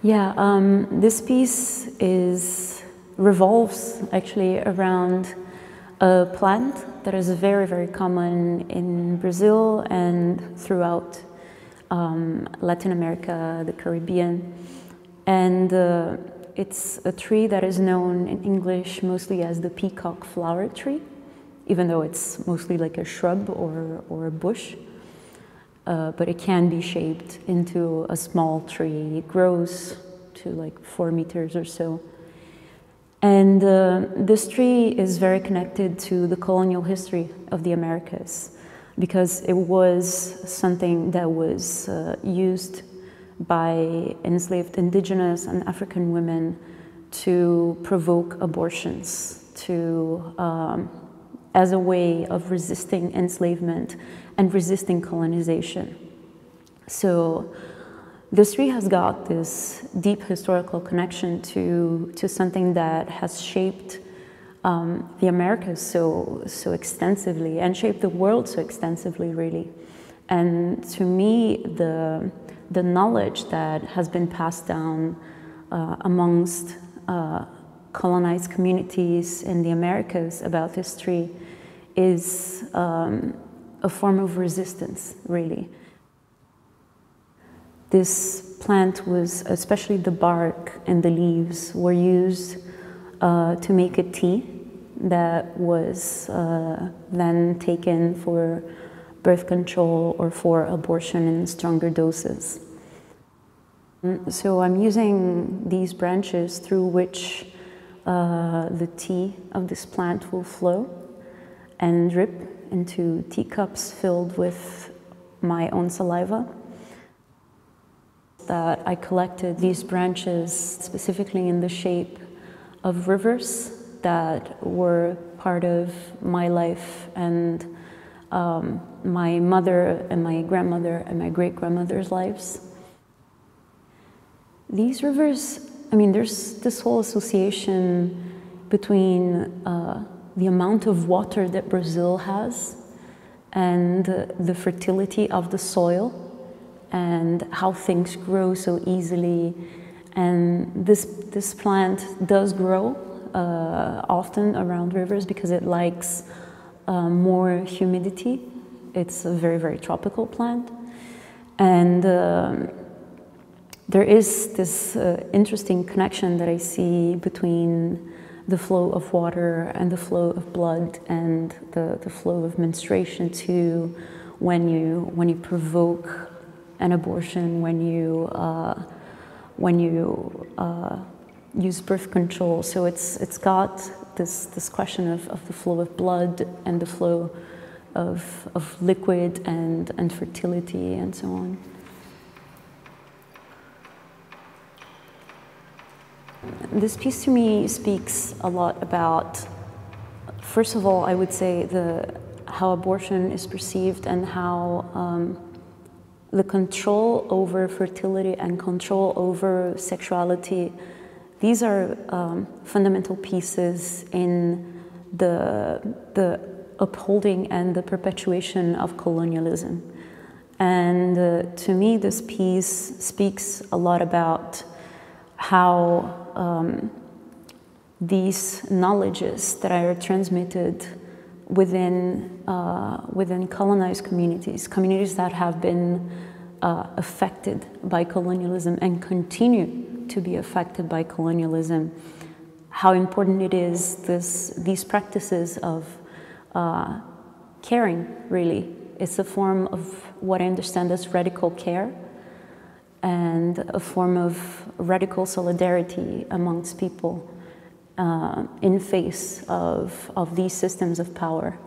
Yeah, this piece revolves actually around a plant that is very, very common in Brazil and throughout Latin America, the Caribbean. And it's a tree that is known in English mostly as the peacock flower tree, even though it's mostly like a shrub or a bush. But it can be shaped into a small tree. It grows to like 4 meters or so. And this tree is very connected to the colonial history of the Americas, because it was something that was used by enslaved indigenous and African women to provoke abortions, as a way of resisting enslavement and resisting colonization. So this tree has got this deep historical connection to something that has shaped the Americas so extensively and shaped the world so extensively, really. And to me, the knowledge that has been passed down amongst colonized communities in the Americas about this tree is a form of resistance, really. This plant was, especially the bark and the leaves, were used to make a tea that was then taken for birth control or for abortion in stronger doses. So I'm using these branches through which the tea of this plant will flow and drip into teacups filled with my own saliva. That I collected these branches specifically in the shape of rivers that were part of my life and my mother and my grandmother and my great-grandmother's lives. These rivers, I mean, there's this whole association between the amount of water that Brazil has and the fertility of the soil and how things grow so easily. And this plant does grow often around rivers because it likes more humidity. It's a very, very tropical plant. And there is this interesting connection that I see between the flow of water and the flow of blood and the flow of menstruation too, when you provoke an abortion, when you use birth control. So it's got this question of the flow of blood and the flow of liquid and fertility and so on. This piece to me speaks a lot about, first of all, I would say how abortion is perceived and how the control over fertility and control over sexuality, these are fundamental pieces in the upholding and the perpetuation of colonialism. And to me, this piece speaks a lot about how these knowledges that are transmitted within colonized communities that have been affected by colonialism and continue to be affected by colonialism, how important it is these practices of caring, really. It's a form of what I understand as radical care and a form of radical solidarity amongst people in face of these systems of power.